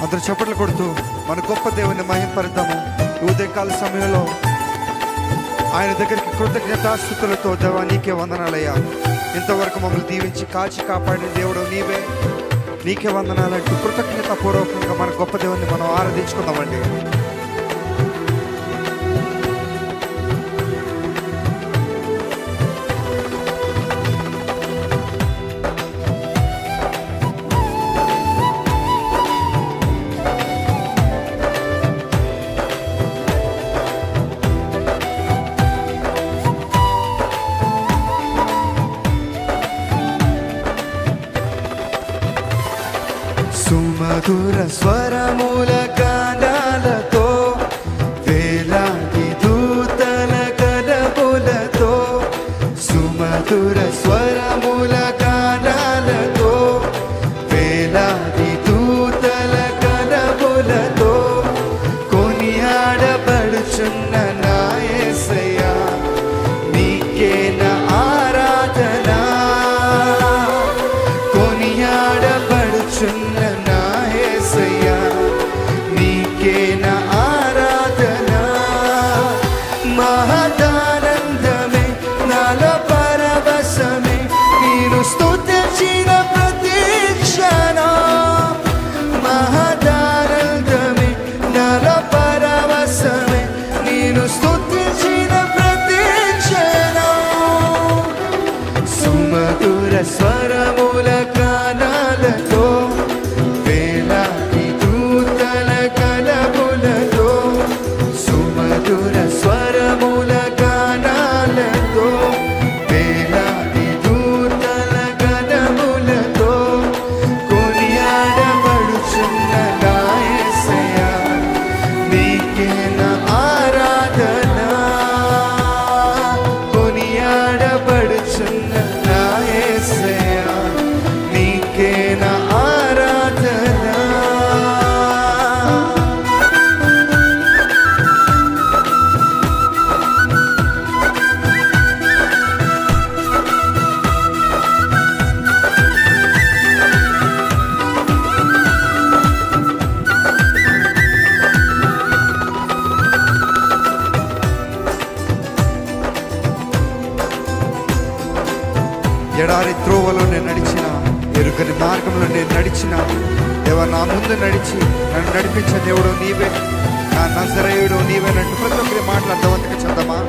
అందరూ చప్పట్లు కొడుతూ మన గొప్ప దేవుని మహింపరుద్దాము. ఉదయకాల సమయంలో ఆయన దగ్గరికి కృతజ్ఞతాస్తుతులతో దేవా నీకే వందనాలయ్యా, ఇంతవరకు మమ్మల్ని దీవించి కాచి కాపాడిన దేవుడు నీవే, నీకే వందనాలంటూ కృతజ్ఞతాపూర్వకంగా మన గొప్ప దేవుని మనం ఆరాధించుకుందామండి. సుమధుర స్వరముల గానాలతో వేలాది దూతల కలబులతో, సుమధుర స్వరముల గానాలతో వేలాది దూతల కలబులతో కొనియాడబడుచున్న నా యేసయ్యా నీకే నా ఆరాధన. కొనియాడబడుచున్న మహదానందమే నాలో పరవశమే నేను స్తుతించిన ప్రతి క్షణం. మహదానందమే నాలో పరవశమే నేను స్తుతించిన ప్రతి క్షణం. సుమధుర స్వరముల గానాలతో వేలాది దూతల కలబులతో, సుమధుర స్వరముల గానాలతో వేలాది దూతల కలబులతో కొనియాడబడుచున్న నా యేసయ్యా నీకే నా ఆరాధన. కొనియాడబడుచున్న నా యేసయ్యా నీకే నా ఆరాధన. ఎడారి త్రోవలో నేను నడిచిన, ఎరుకని మార్గంలో నేను నడిచిన, దేవా నా ముందు నడిచి నన్ను నడిపించే దేవుడు నీవే, నా నజరేయుడు నీవేనంటూ ప్రతి ఒక్కరి మాటలు అర్థవంతంగా చదవమా.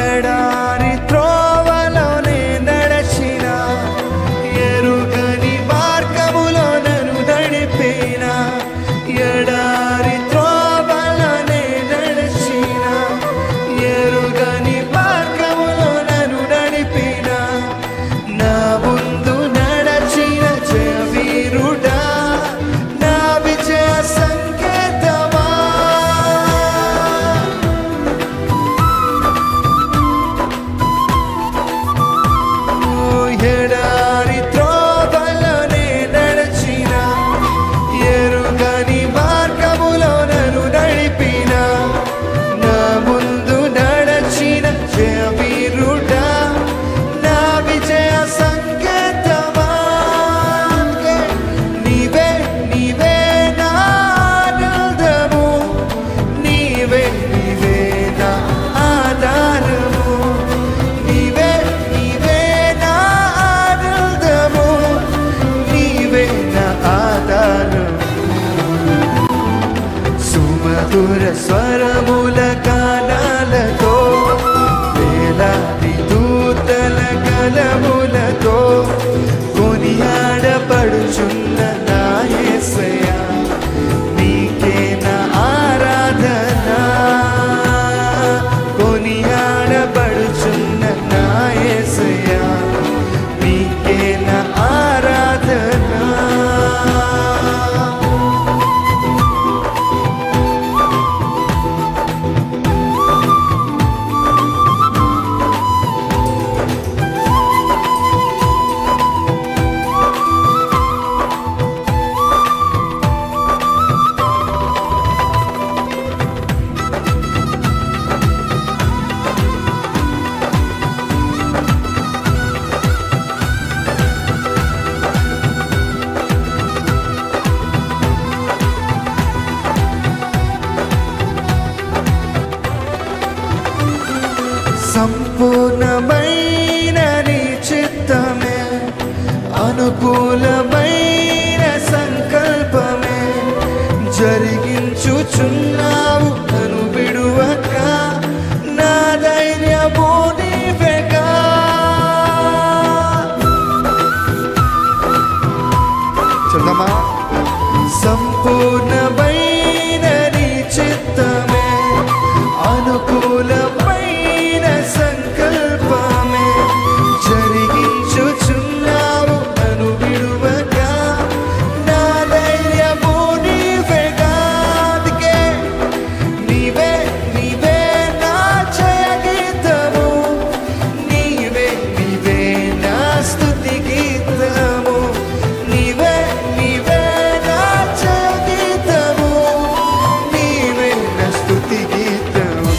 ఎడారి త్రోవలో నేను నడిచిన, ఎరుకని మార్గములో నన్ను నడిపిన, ఎడారి త్రోవలో నేను నడిచిన, ఎరుగని మార్గములో నన్ను నడిపిన, నా ముందు నడచిన జయవీరుడా నా విజయ సంకేతమా. ఎడారి త్రోవలో నేను నడిచిన, ఎరుగని మార్గములో నన్ను నడిపిన, నా ముందు నడచిన జయవీరుడా నా విజయ సంకేతమా. నీవే నీవే నా ఆనందము, నీవే నీవే నా ఆధారము, నీవే నీవే నా ఆనందము, నీవే నా ఆధారము. సుమధుర స్వరముల గానాలతో వేలాది దూతల కలబులతో కొనియాడబడుచున్న నా యేసయ్యా నీకే నా ఆరాధన. కొనియాడబడుచున్న నా యేసయ్యా నీకే నా ఆరాధన. సంపూర్ణమైన నీ చిత్తమే, అనుకూలమైన సంకల్పమే జరిగించుచున్నావు నన్ను విడువక, నా ధైర్యము నీవేగా. చెప్దామా? సంపూర్ణమైన నీ చిత్తమే, అనుకూలమైన సంకల్పమే జరిగించుచున్నావు నన్ను విడువక, నా ధైర్యము నీవేగా. అందుకే నీవే నీవే నా జయ గీతము, నీవే నీవే నా స్తుతి గీతము, నీవే నీవే నా జయ గీతము, నీవే నా స్తుతి గీతము.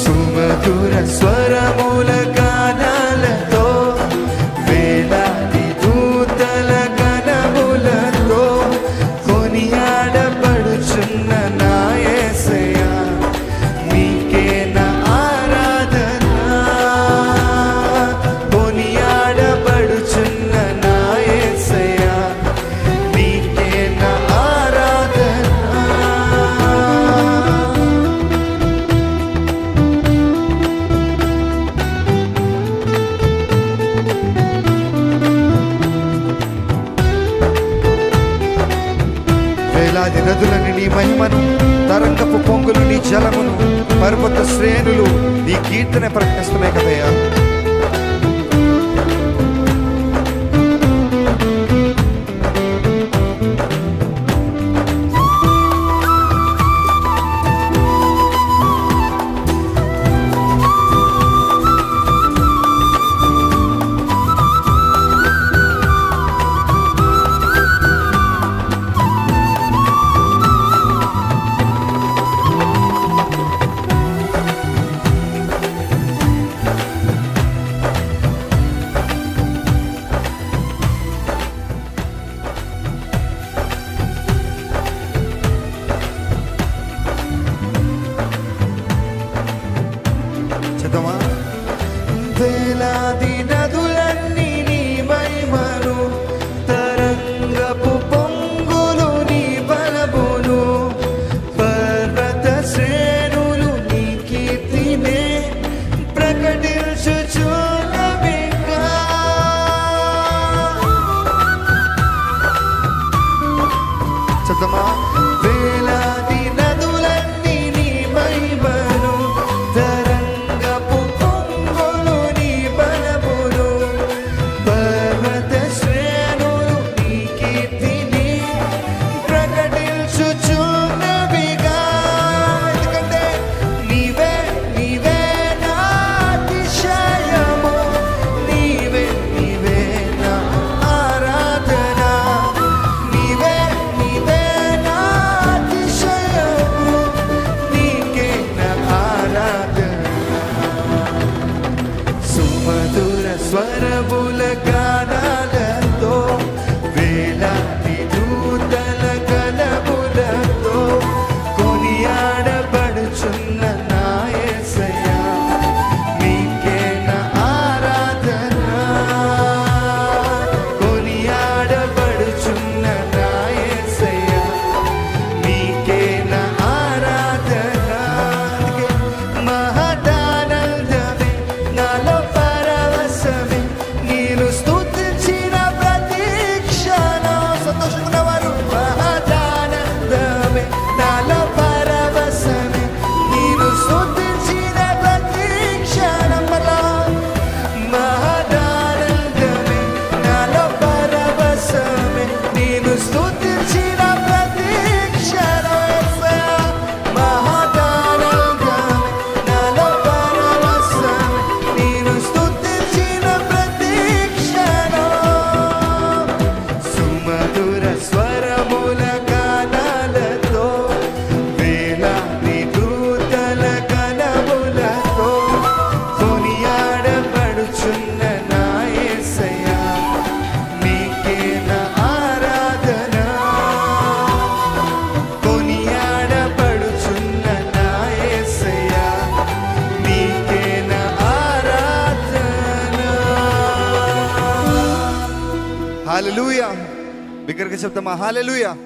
సుమధుర స్వరముల గానాలతో, వేలాది దూతల గణములతో కొనియాడబడుచున్న నా యేసయ్యా, నీకే నా ఆరాధన. కొనియాడబడుచున్న నా యేసయ్యా, నీకే నా ఆరాధన. వేలాది నదులని నీ మహిమను, తరంగపు పొంగులు నీ జలమును, పర్వత శ్రేణులు నీ కీర్తన ప్రకటిస్తున్నాయి కదయ్యా. చెప్దామా? వేలాది నదులన్నీ నీ మహిమను, తరంగపు పొంగులు నీ బలమును, పర్వత శ్రేణులు నీ కీర్తినే ప్రకటించుచున్నవిగా. చెప్దామా? వేలాది నదులన్నీ నీ మహిమను, తరంగపు పొంగులు నీ బలమును, పర్వత శ్రేణులు నీ కీర్తిని ప్రకటించుచున్నవిగా. ఎందుకంటే నీవే నీవే నా అతిశయము, నీవే నీవే నా ఆరాధన, నీవే నీవే నా అతిశయము, నీకే నా ఆరాధన. సుమధుర స్వరముల గానాలతో, వేలాది దూతల గణములతో కొనియాడబడుచున్న నా యేసయ్యా, నీకే నా ఆరాధన. కొనియాడబడుచున్న నా యేసయ్యా, నీకే నా ఆరాధన. అందుకే మహదానందమే నాలో పరవశమే, హల్లెలూయా. బిగ్గరగా చెప్తామా హల్లెలూయా.